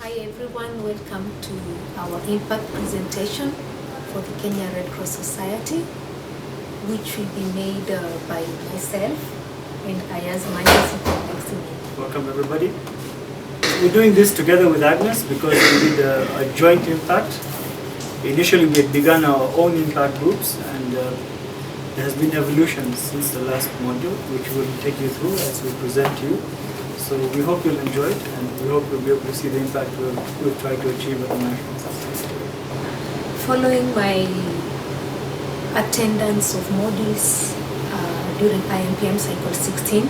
Hi everyone, welcome to our impact presentation for the Kenya Red Cross Society, which will be made by myself and Ayaz Manya sitting next to me. Welcome everybody. We're doing this together with Agnes because we did a joint impact. Initially we had begun our own impact groups, and there has been evolution since the last module, which we'll take you through as we present to you. So we hope you'll enjoy it, and we hope you'll be able to see the impact we'll try to achieve at the national society. Following my attendance of modules during IMPM Cycle 16,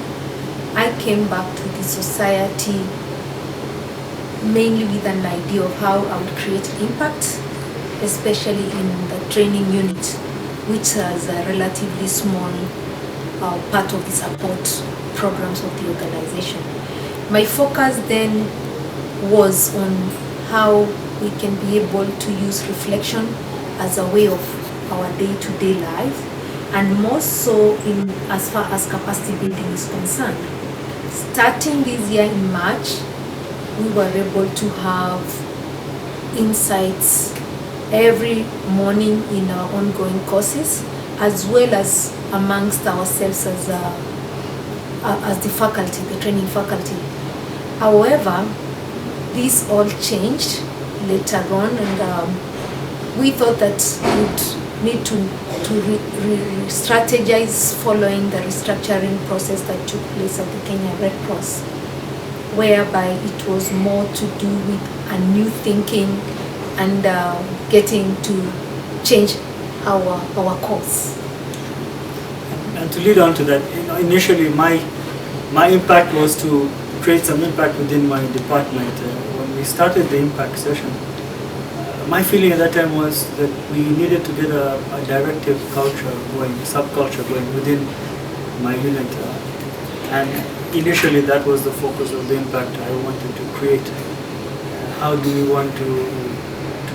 I came back to the society mainly with an idea of how I would create impact, especially in the training unit, which has a relatively small part of the support programs of the organization. My focus then was on how we can be able to use reflection as a way of our day-to-day life, and more so in as far as capacity building is concerned. Starting this year in March, we were able to have insights every morning in our ongoing courses, as well as amongst ourselves as the faculty, the training faculty. However, this all changed later on, and we thought that we'd need to strategize following the restructuring process that took place at the Kenya Red Cross, whereby it was more to do with a new thinking and getting to change our course. And to lead on to that, initially my impact was to create some impact within my department. When we started the impact session, my feeling at that time was that we needed to get a directive culture going, subculture going within my unit. And initially that was the focus of the impact I wanted to create. How do we want to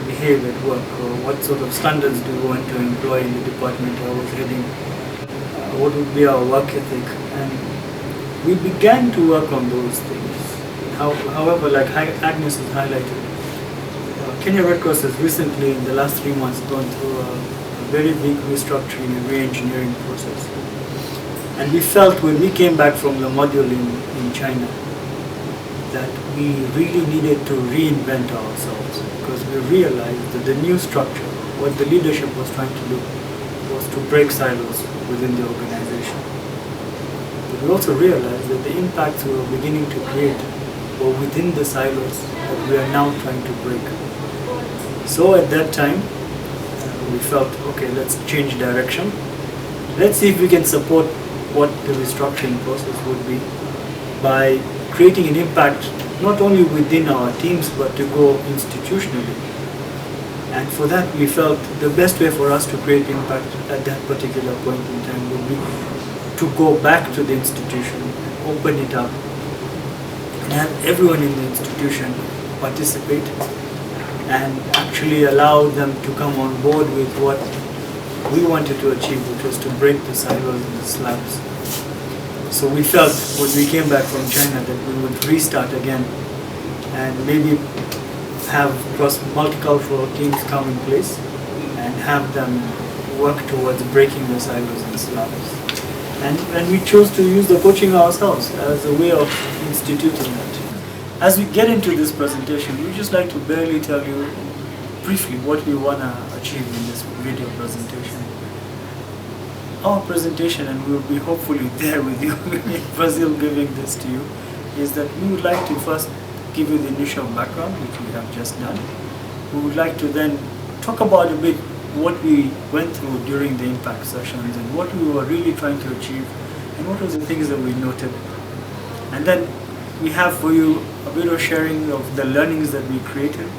behave at work, or what sort of standards do we want to employ in the department I was heading? What would be our work ethic? And we began to work on those things. However, like Agnes has highlighted, Kenya Red Cross has recently, in the last 3 months, gone through a very big restructuring and re-engineering process. And we felt when we came back from the module in China that we really needed to reinvent ourselves, because we realized that the new structure, what the leadership was trying to do, was to break silos within the organization. But we also realized that the impacts we were beginning to create were within the silos that we are now trying to break. So at that time, we felt, okay, let's change direction. Let's see if we can support what the restructuring process would be by creating an impact not only within our teams but to go institutionally. And for that, we felt the best way for us to create impact at that particular point in time would be to go back to the institution, open it up, and have everyone in the institution participate, and actually allow them to come on board with what we wanted to achieve, which was to break the silos and the slabs. So we felt when we came back from China that we would restart again and maybe have multicultural teams come in place and have them work towards breaking the silos and slabs. And we chose to use the coaching ourselves as a way of instituting that. As we get into this presentation, we'd just like to barely tell you briefly what we want to achieve in this video presentation. Our presentation, and we will be hopefully there with you in Brazil giving this to you, is that we would like to first give you the initial background, which we have just done. We would like to then talk about a bit what we went through during the impact sessions and what we were really trying to achieve and what were the things that we noted. And then we have for you a bit of sharing of the learnings that we created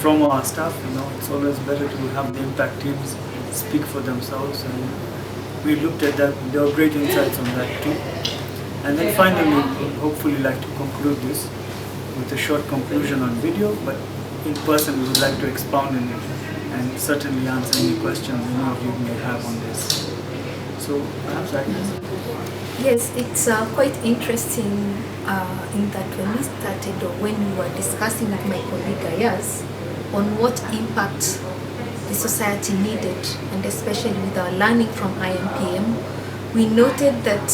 from our staff. It's always better to have the impact teams speak for themselves, and we looked at that. There were great insights on that too. And then finally, we'd hopefully like to conclude this with a short conclusion on video, but in person we would like to expound on it and certainly answer any questions any of you may have on this. So perhaps Agnes. Yes, it's quite interesting in that when we started or when we were discussing with my colleague Ayaz on what impact the society needed, and especially with our learning from IMPM, we noted that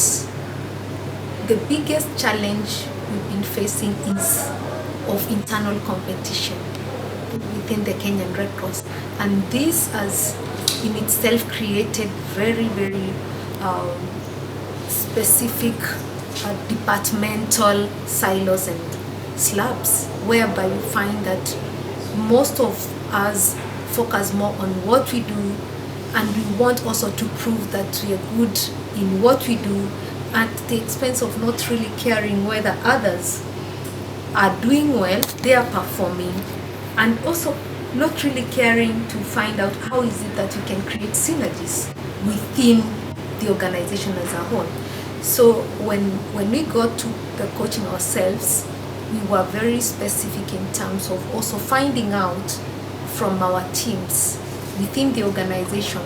the biggest challenge we've been facing is of internal competition within the Kenyan Red Cross, and this has in itself created very, very specific departmental silos and slabs, whereby we find that most of us focus more on what we do, and we want also to prove that we are good in what we do at the expense of not really caring whether others are doing well, they are performing, and also not really caring to find out how is it that we can create synergies within the organization as a whole. So when we got to the coaching ourselves, we were very specific in terms of also finding out from our teams within the organization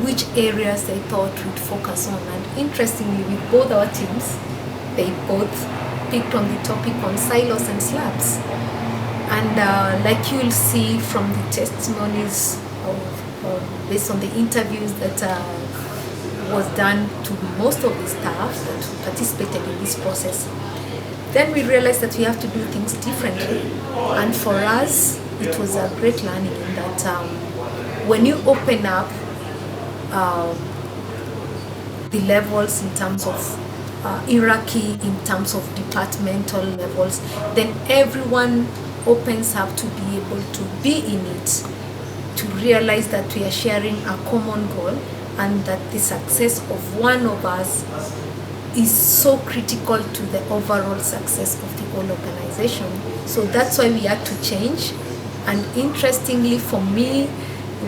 which areas they thought we'd focus on. And interestingly, with both our teams, they both picked on the topic on silos and slabs. And like you'll see from the testimonies based on the interviews that was done to most of the staff that participated in this process, then we realized that we have to do things differently. And for us, it was a great learning in that when you open up the levels in terms of hierarchy, in terms of departmental levels, then everyone opens up to be able to be in it, to realize that we are sharing a common goal, and that the success of one of us is so critical to the overall success of the whole organization. So that's why we had to change. And interestingly for me,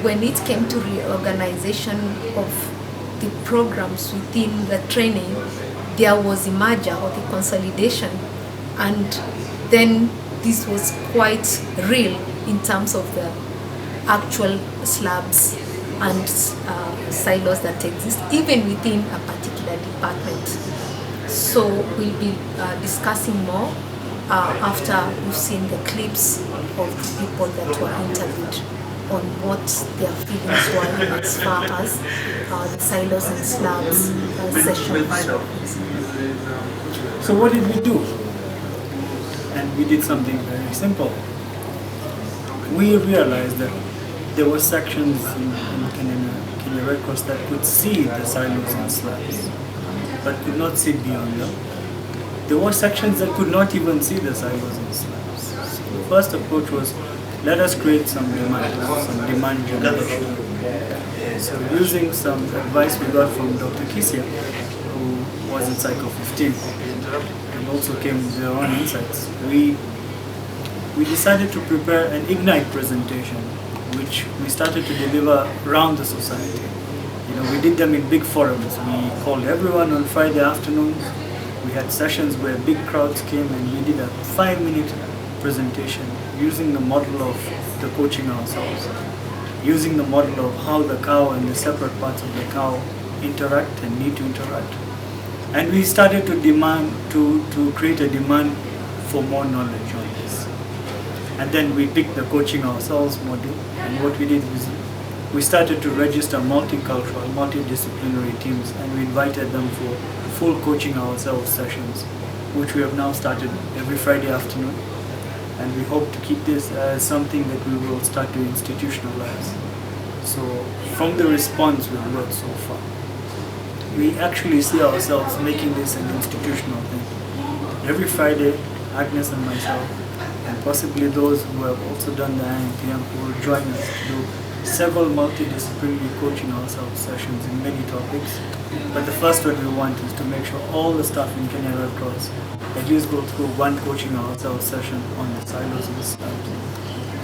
when it came to reorganization of the programs within the training, there was a merger or the consolidation, and then this was quite real in terms of the actual slabs and silos that exist even within a particular department. So we'll be discussing more after we've seen the clips of the people that were interviewed on what their feelings were as far as the silos and slabs sessions. So what did we do? And we did something very simple. We realized that there were sections in Kenya Red Cross that could see the silos and slabs, but could not see beyond them. There were sections that could not even see the silos and slabs. So the first approach was, let us create some demand generation. So using some advice we got from Dr. Kisia, who was in Cycle 15, and also came with their own insights, we decided to prepare an Ignite presentation, which we started to deliver around the society. We did them in big forums. We called everyone on Friday afternoons. We had sessions where big crowds came, and we did a 5-minute presentation using the model of the coaching ourselves, using the model of how the cow and the separate parts of the cow interact and need to interact. And we started to demand, to create a demand for more knowledge on this. And then we picked the coaching ourselves model, and what we did was we started to register multicultural, multidisciplinary teams, and we invited them for full coaching ourselves sessions, which we have now started every Friday afternoon. And we hope to keep this as something that we will start to institutionalize. So from the response we've got so far, we actually see ourselves making this an institutional thing. Every Friday, Agnes and myself, and possibly those who have also done the IMPM, will join us to do several multidisciplinary coaching ourselves sessions in many topics. But the first one we want is to make sure all the staff in Kenya Red Cross at least go through one coaching ourselves session on the silos and slabs.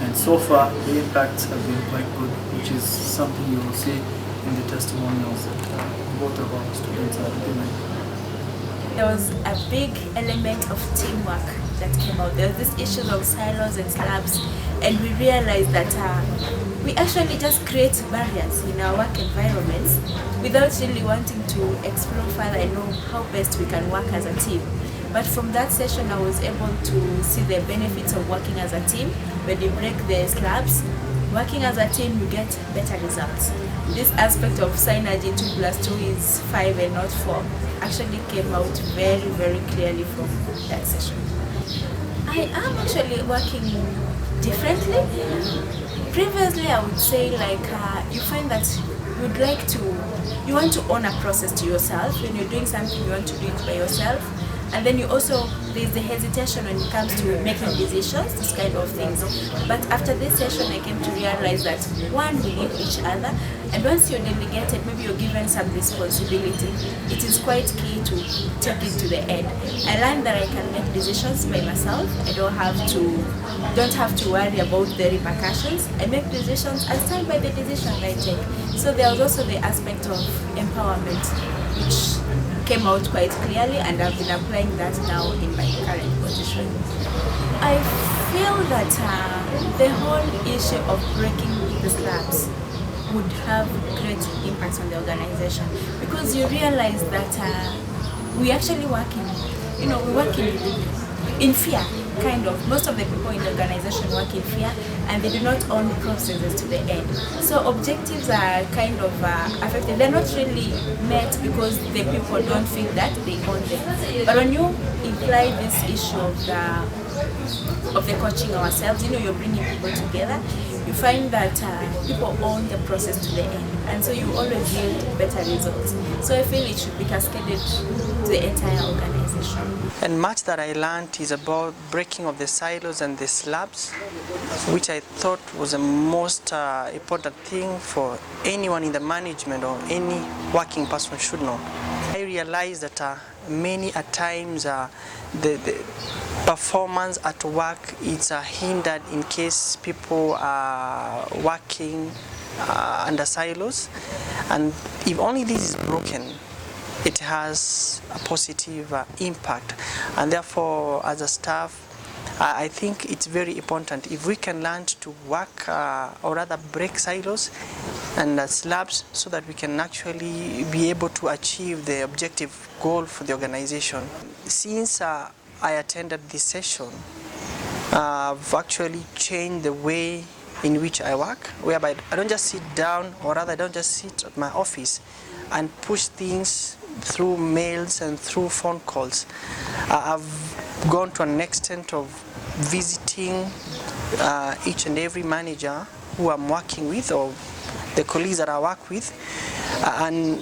And so far, the impacts have been quite good, which is something you will see in the testimonials that both of our students are giving. There was a big element of teamwork that came out. There was this issue of silos and slabs, and we realized that we actually just create barriers in our work environments without really wanting to explore further and know how best we can work as a team. But from that session, I was able to see the benefits of working as a team. When you break the slabs, working as a team, you get better results. This aspect of synergy, 2 + 2 is 5 and not 4, actually came out very, very clearly from that session. I am actually working differently. Previously, I would say you find that you want to own a process to yourself. When you're doing something, you want to do it by yourself. And then there's the hesitation when it comes to making decisions, this kind of things. But after this session, I came to realize that one, we need each other. And once you're delegated, maybe you're given some responsibility, it is quite key to take it to the end. I learned that I can make decisions by myself. I don't have to worry about the repercussions. I make decisions and stand by the decisions I take. So there was also the aspect of empowerment, which came out quite clearly, and I've been applying that now in my current position. I feel that the whole issue of breaking the slabs would have great impact on the organization, because you realize that we actually work in fear, kind of. Most of the people in the organization work in fear, and they do not own processes to the end. So objectives are kind of affected. They're not really met because the people don't feel that they own them. But when you imply this issue of the coaching ourselves, you're bringing people together, you find that people own the process to the end, and so you always yield better results. So I feel it should be cascaded to the entire organization. And much that I learned is about breaking of the silos and the slabs, which I thought was the most important thing for anyone in the management or any working person should know. I realized that many a times the performance at work is hindered in case people are working under silos, and if only this is broken, it has a positive impact. And therefore, as a staff, I think it's very important if we can learn to work or rather break silos and slabs, so that we can actually be able to achieve the objective goal for the organization. Since I attended this session, I've actually changed the way in which I work, whereby I don't just sit down, or rather I don't just sit at my office and push things through mails and through phone calls. I've gone to an extent of visiting each and every manager who I'm working with, or the colleagues that I work with, and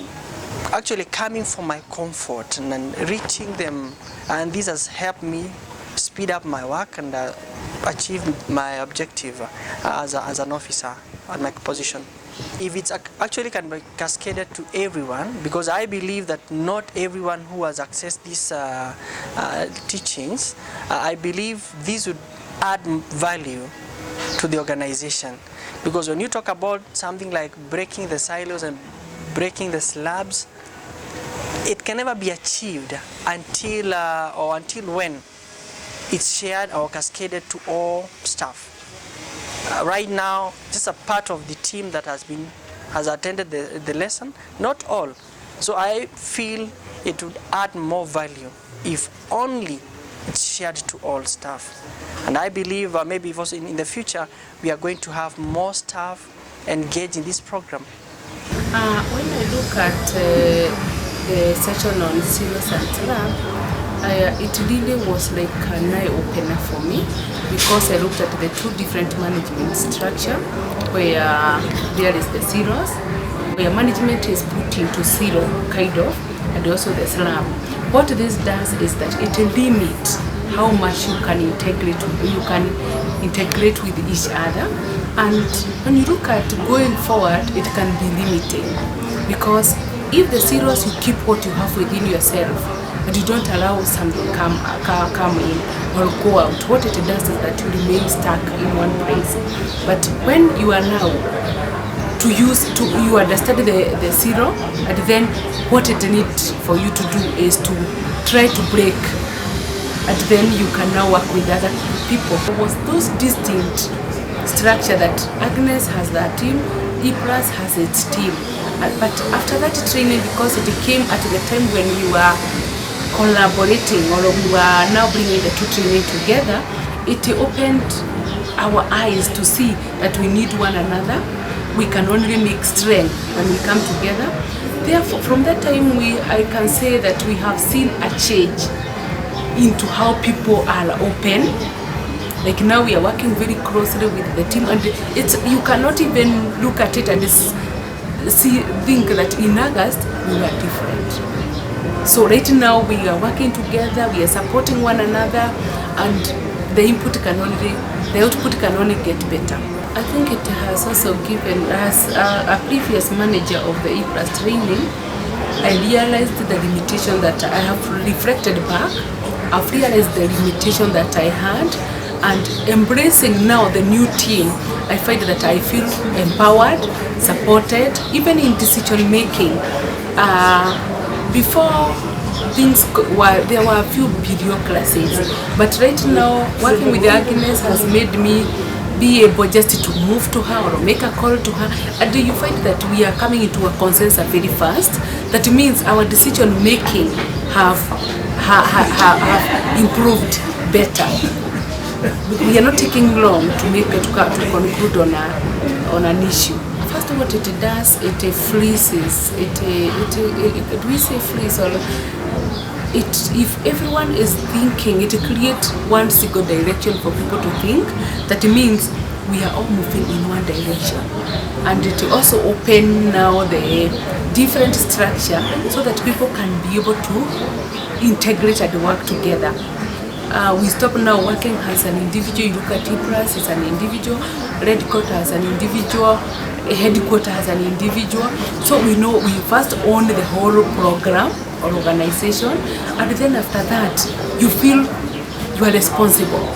actually coming for my comfort and reaching them, and this has helped me speed up my work and achieve my objective as an officer at my position. If it's actually can be cascaded to everyone, because I believe that not everyone who has accessed these teachings, I believe this would add value to the organization. Because when you talk about something like breaking the silos and breaking the slabs, it can never be achieved until when it's shared or cascaded to all staff. Right now, just a part of the team that has attended the lesson, not all. So I feel it would add more value if only it's shared to all staff. And I believe maybe also in the future we are going to have more staff engaged in this program. When I look at the session on silos and slab, it really was like an eye-opener for me, because I looked at the two different management structure, where there is the silos, where management is put into silo kind of, and also the slab. What this does is that it limits how much you can integrate with each other, and when you look at going forward, it can be limiting, because if the silos, you keep what you have within yourself, and you don't allow something come in or go out, what it does is that you remain stuck in one place. But when you allow you understand the silo, and then what it needs for you to do is to try to break, and then you can now work with other people. There was those distinct structure that Agnes has their team, E-Plus has its team. But after that training, because it came at the time when we were collaborating, or we were now bringing the two training together, it opened our eyes to see that we need one another. We can only make strength when we come together. Therefore, from that time, I can say that we have seen a change into how people are open. Like now we are working very closely with the team, and you cannot even look at it and think that in August we were different. So right now we are working together, we are supporting one another, and the output can only get better. I think it has also given, as a previous manager of the E-Plus training, I realized the limitation that I have reflected back. I've realized the limitation that I had, and embracing now the new team, I find that I feel empowered, supported, even in decision making. Before there were a few bureaucracies, but right now working with Agnes has made me be able just to move to her or make a call to her, and you find that we are coming into a consensus very fast. That means our decision making have improved better. We are not taking long to conclude on an issue. First, what it does, it freezes. We say freeze, or if everyone is thinking, it creates one single direction for people to think. That means we are all moving in one direction, and it also open now the different structure so that people can be able to integrate and work together. We stop now working as an individual. You look at E-Plus as an individual, Red Coat as an individual, Headquarter as an individual. So we know we first own the whole program or organization, and then after that you feel you are responsible,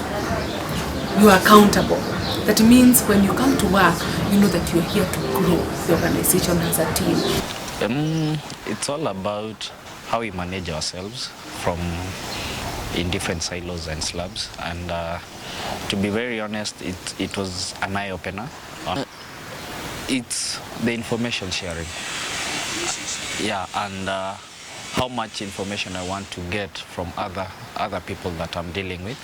you are accountable. That means when you come to work, you know that you are here to grow the organization as a team. It's all about how we manage ourselves from in different silos and slabs, and to be very honest, it was an eye-opener. It's the information sharing, and how much information I want to get from other people that I'm dealing with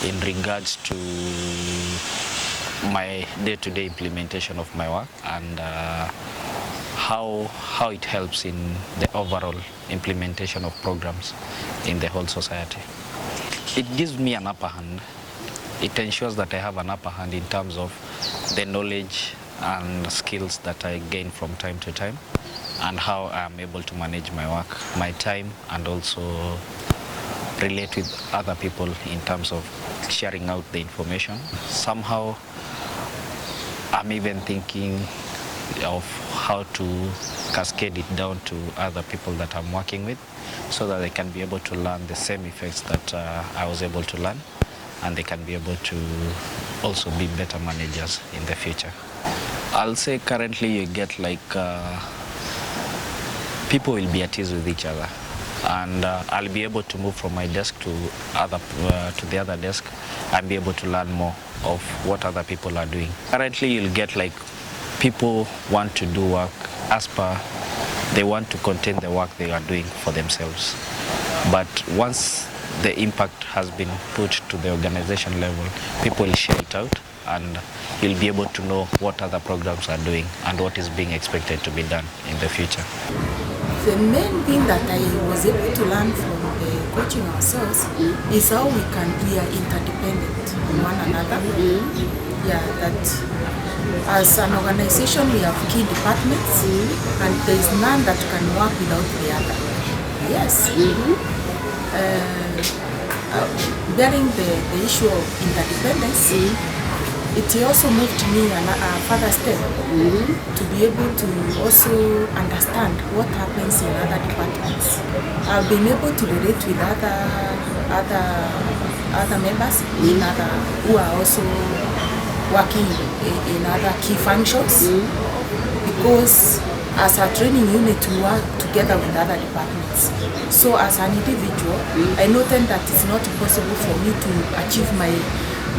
in regards to my day-to-day implementation of my work, and how it helps in the overall implementation of programs in the whole society. It gives me an upper hand. It ensures that I have an upper hand in terms of the knowledge and skills that I gain from time to time, and how I am able to manage my work, my time, and also relate with other people in terms of sharing out the information. Somehow, I'm even thinking of how to cascade it down to other people that I'm working with, so that they can be able to learn the same effects that I was able to learn, and they can be able to also be better managers in the future. I'll say currently you get like people will be at ease with each other, and I'll be able to move from my desk to the other desk and be able to learn more of what other people are doing. Currently you'll get like people want to do work as per they want to contain the work they are doing for themselves. But once the impact has been put to the organization level, people will share it out, and you'll be able to know what other programs are doing and what is being expected to be done in the future. The main thing that I was able to learn from the coaching ourselves is how we are interdependent on one another. Yeah, that as an organization we have key departments, and there is none that can work without the other. Yes. Bearing the issue of interdependence, it also moved me a further step to be able to also understand what happens in other departments. I've been able to relate with other members who are also working in other key functions, because as a training unit we work together with other departments. So as an individual, I noted that it's not possible for me to achieve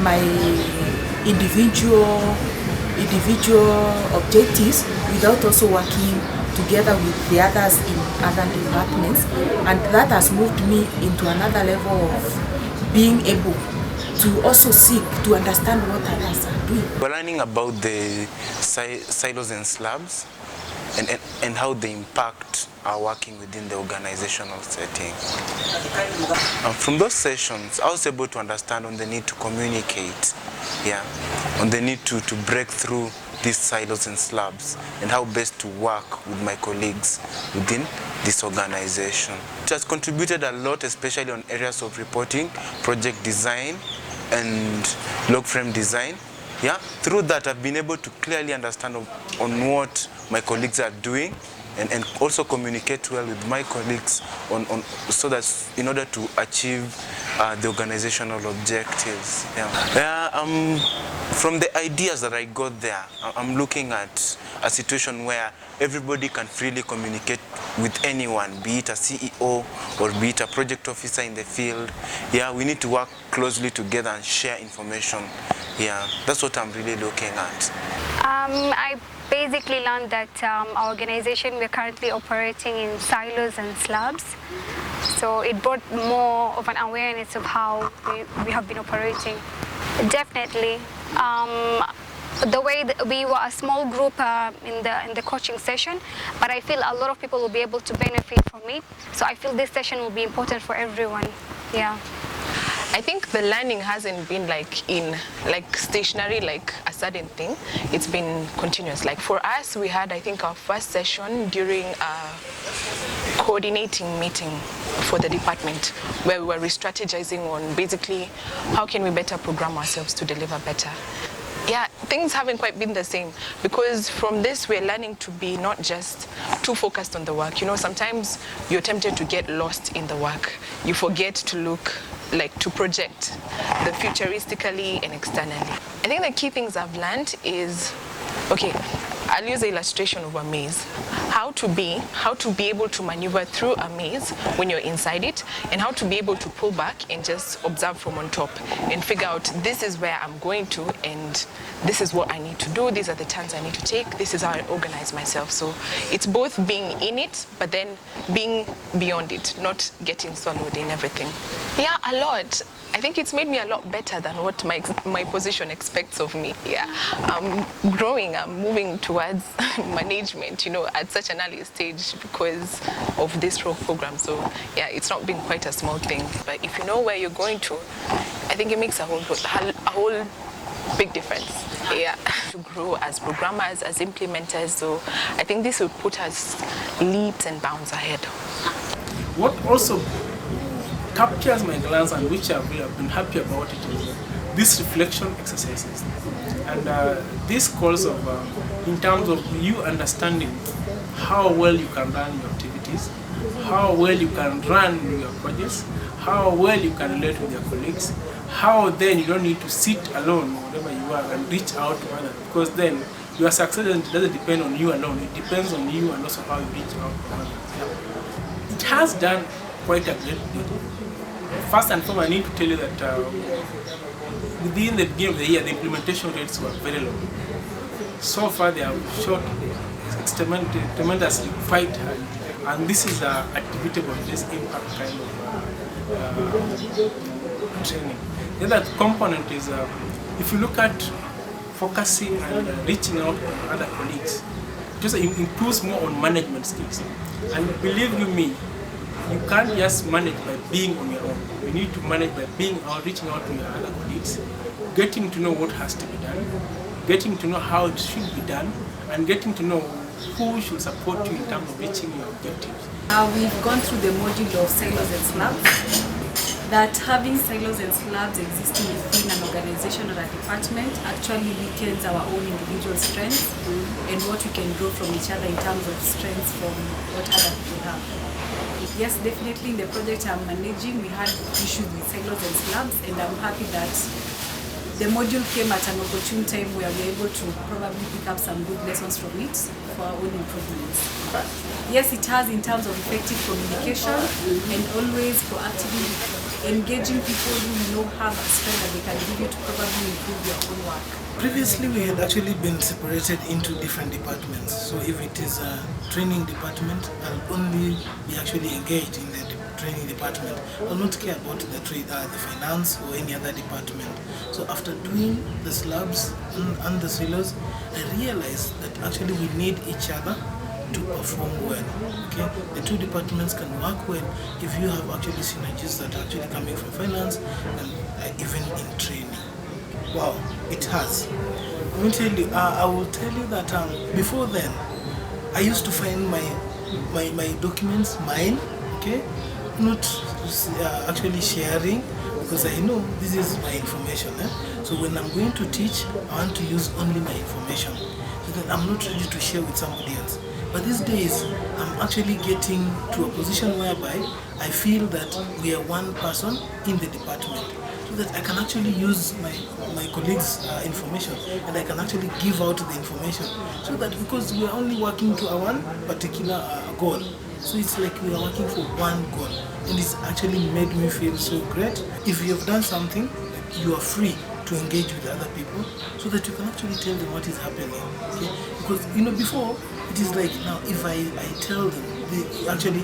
my individual objectives without also working together with the others in other departments, and that has moved me into another level of being able to also seek to understand what others are doing. We're learning about the silos and slabs and how they impact our working within the organizational setting. From those sessions, I was able to understand on the need to communicate, on the need to break through these silos and slabs, and how best to work with my colleagues within this organization. It has contributed a lot, especially on areas of reporting, project design, and log frame design. Through that, I've been able to clearly understand on what my colleagues are doing, and also communicate well with my colleagues so that in order to achieve the organizational objectives. From the ideas that I got there, I'm looking at a situation where everybody can freely communicate with anyone, be it a CEO or be it a project officer in the field. We need to work closely together and share information. That's what I'm really looking at. I basically learned that our organization, we're currently operating in silos and slabs. So it brought more of an awareness of how we have been operating. Definitely. The way that we were a small group in the coaching session, but I feel a lot of people will be able to benefit from it. So I feel this session will be important for everyone. I think the learning hasn't been stationary, like a sudden thing. It's been continuous. Like for us, we had, I think, our first session during a coordinating meeting for the department, where we were re-strategizing on basically how can we better program ourselves to deliver better. Things haven't quite been the same, because from this we're learning to be not just too focused on the work. Sometimes you're tempted to get lost in the work. You forget to look, to project the futuristically and externally. I think the key things I've learned is, I'll use the illustration of a maze. How to be able to maneuver through a maze when you're inside it, and how to be able to pull back and just observe from on top and figure out, this is where I'm going to, and this is what I need to do, these are the turns I need to take, this is how I organize myself. So it's both being in it, but then being beyond it, not getting swallowed in everything. A lot. I think it's made me a lot better than what my position expects of me. I'm growing, I'm moving towards management, at such an early stage because of this program. So it's not been quite a small thing. But if you know where you're going to, I think it makes a whole big difference. To grow as programmers, as implementers. So I think this would put us leaps and bounds ahead. What also captures my glance, and which I've been happy about it, is these reflection exercises, and this calls of in terms of you understanding how well you can run your activities, how well you can run your projects, how well you can relate with your colleagues, how then you don't need to sit alone wherever you are and reach out to others, because then your success doesn't depend on you alone, it depends on you and also how you reach out to others. It has done quite a great deal. First and foremost, I need to tell you that within the beginning of the year, the implementation rates were very low. So far, they have shot tremendously quite high, and this is attributable to this impact kind of training. The other component is, if you look at focusing and reaching out to other colleagues, it just improves more on management skills. And believe you me, you can't just manage by being on your own. You need to manage by reaching out to your other colleagues, getting to know what has to be done, getting to know how it should be done, and getting to know who should support you in terms of reaching your objectives. We've gone through the module of silos and slabs. That having silos and slabs existing within an organization or a department actually weakens our own individual strengths and what we can draw from each other in terms of strengths from what other people have. Yes, definitely in the project I'm managing, we had issues with silos and slabs, and I'm happy that the module came at an opportune time where we are able to probably pick up some good lessons from it for our own improvements. Yes, it has in terms of effective communication and always proactively engaging people who you know have a strength that they can give you to probably improve your own work. Previously, we had actually been separated into different departments. So if it is a training department, I'll only be actually engaged in the training department. I'll not care about the trade, the finance or any other department. So after doing the slabs and the silos, I realized that actually we need each other to perform well. Okay, the two departments can work well if you have actually synergies that are actually coming from finance and even in training. Wow, it has. Let me tell you, I will tell you that before then, I used to find my documents mine, okay, not actually sharing, because I know this is my information. So when I'm going to teach, I want to use only my information, so that I'm not ready to share with somebody else. But these days, I'm actually getting to a position whereby I feel that we are one person in the department, so that I can actually use my colleagues' information, and I can actually give out the information, so that because we are only working to a one particular goal, so it's like we are working for one goal, and it's actually made me feel so great. If you have done something, you are free to engage with other people, so that you can actually tell them what is happening. Okay? Because before it is like, now if I tell them, they actually,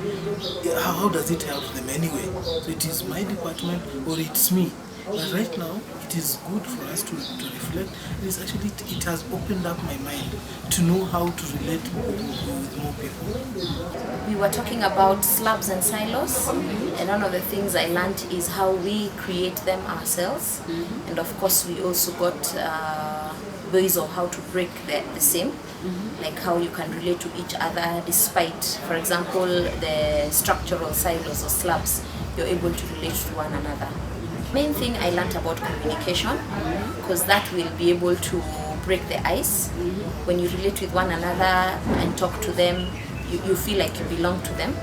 how does it help them anyway? So it is my department or it's me. But right now, it is good for us to reflect. It has opened up my mind to know how to relate with more people. We were talking about slabs and silos, and one of the things I learned is how we create them ourselves, and of course we also got ways of how to break the same, like how you can relate to each other despite, for example, the structural silos or slabs, you're able to relate to one another. Main thing I learned about communication, because that will be able to break the ice. When you relate with one another and talk to them, you feel like you belong to them.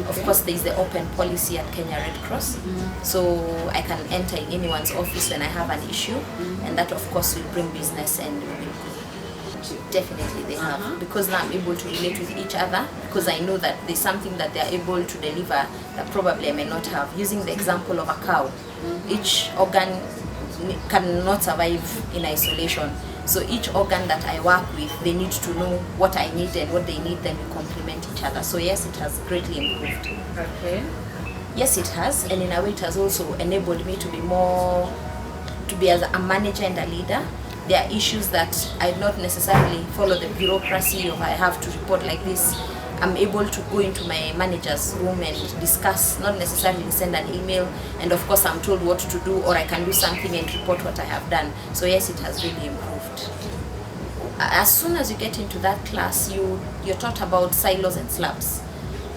Of course, there is the open policy at Kenya Red Cross, so I can enter in anyone's office when I have an issue, and that of course will bring business and will be good. Definitely they have, because now I'm able to relate with each other, because I know that there's something that they're able to deliver that probably I may not have. Using the example of a cow, each organ cannot survive in isolation. So each organ that I work with, they need to know what I need and what they need, then we complement each other. So yes, it has greatly improved. Okay. Yes, it has, and in a way it has also enabled me to be as a manager and a leader. There are issues that I not necessarily follow the bureaucracy of I have to report like this. I'm able to go into my manager's room and discuss, not necessarily send an email, and of course I'm told what to do, or I can do something and report what I have done. So yes, it has really improved. As soon as you get into that class, you're taught about silos and slabs.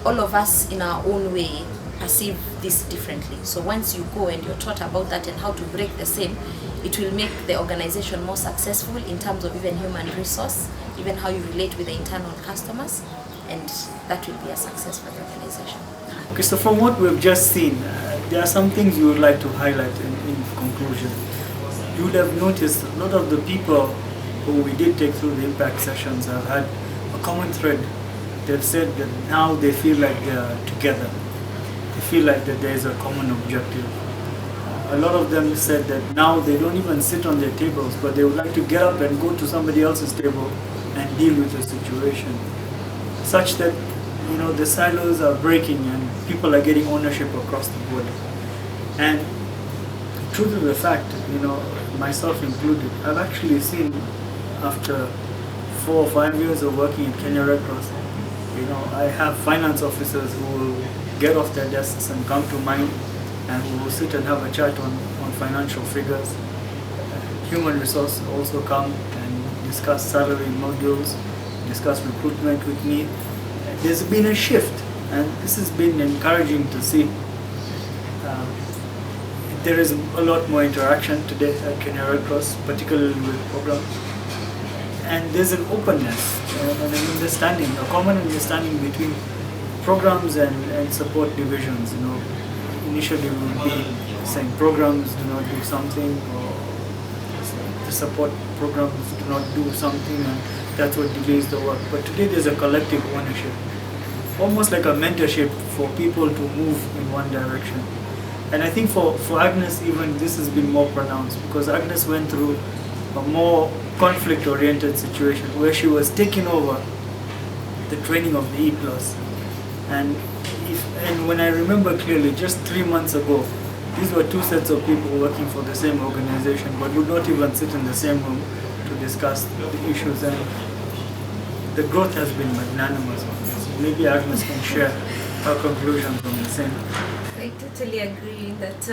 All of us in our own way perceive this differently. So once you go and you're taught about that and how to break the same, it will make the organization more successful in terms of even human resource, even how you relate with the internal customers, and that will be a success for the organization. Okay, so from what we've just seen, there are some things you would like to highlight in conclusion. You would have noticed a lot of the people who we did take through the impact sessions have had a common thread. They've said that now they feel like they're together. They feel like that there is a common objective. A lot of them said that now they don't even sit on their tables, but they would like to get up and go to somebody else's table and deal with the situation, such that the silos are breaking and people are getting ownership across the board. And true to the fact, myself included, I've actually seen after 4 or 5 years of working at Kenya Red Cross, I have finance officers who will get off their desks and come to mine, and we will sit and have a chat on financial figures. Human resource also come and discuss salary modules, discuss recruitment with me. There's been a shift, and this has been encouraging to see. There is a lot more interaction today at Kenya Red Cross, particularly with programs. And there's an openness and an understanding, a common understanding between programs and support divisions. Initially we would be saying programs do not do something, or the support programs do not do something, and that's what delays the work. But today there's a collective ownership, almost like a mentorship for people to move in one direction. And I think for Agnes, even this has been more pronounced, because Agnes went through a more conflict-oriented situation where she was taking over the training of the E+. And when I remember clearly, just 3 months ago, these were two sets of people working for the same organization, but would not even sit in the same room to discuss the issues. And the growth has been magnanimous. So maybe Agnes can share her conclusions on the same. I totally agree that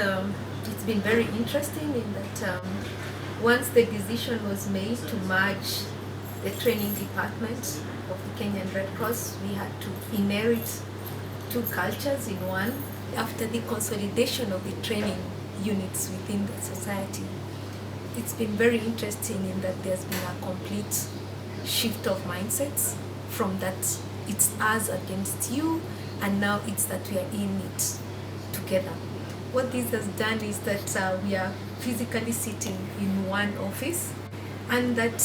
it's been very interesting in that once the decision was made to merge the training department of the Kenyan Red Cross, we had to inherit two cultures in one. After the consolidation of the training units within the society, it's been very interesting in that there's been a complete shift of mindsets from that it's us against you, and now it's that we are in it together. What this has done is that we are physically sitting in one office, and that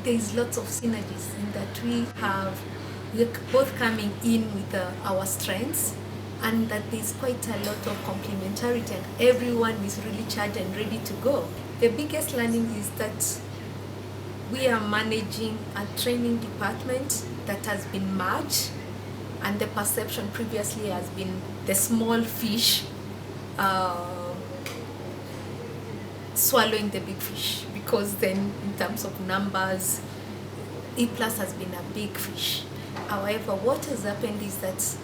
there's lots of synergies in that we're both coming in with our strengths, and that there's quite a lot of complementarity, and everyone is really charged and ready to go. The biggest learning is that we are managing a training department that has been merged, and the perception previously has been the small fish swallowing the big fish, because then in terms of numbers, E+ has been a big fish. However, what has happened is that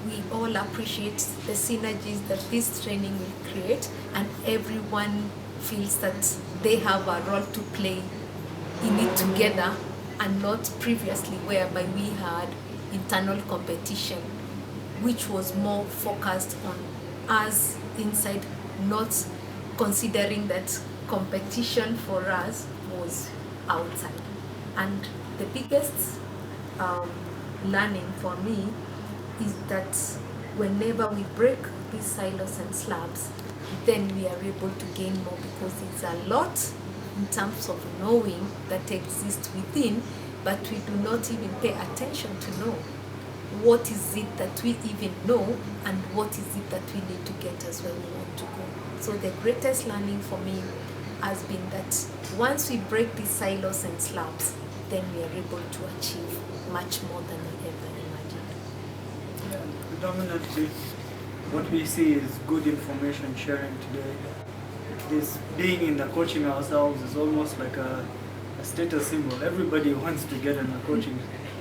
we all appreciate the synergies that this training will create, and everyone feels that they have a role to play in it together, and not previously whereby we had internal competition, which was more focused on us inside, not considering that competition for us was outside. And the biggest learning for me is that whenever we break these silos and slabs, then we are able to gain more, because it's a lot in terms of knowing that exists within, but we do not even pay attention to know what is it that we even know, and what is it that we need to get us where we want to go. So the greatest learning for me has been that once we break these silos and slabs, then we are able to achieve much more than we ever imagined. Yeah, predominantly, what we see is good information sharing today. This being in the coaching ourselves is almost like a status symbol. Everybody wants to get in a coaching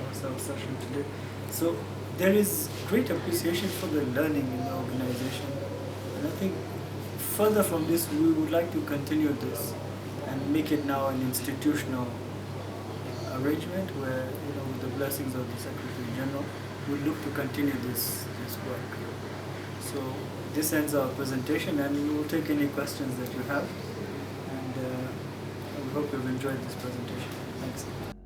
ourselves session today. So there is great appreciation for the learning in the organization. And I think further from this, we would like to continue this and make it now an institutional arrangement where, with the blessings of the Secretary General, we look to continue this work. So this ends our presentation, and we will take any questions that you have. And we hope you've enjoyed this presentation. Thanks.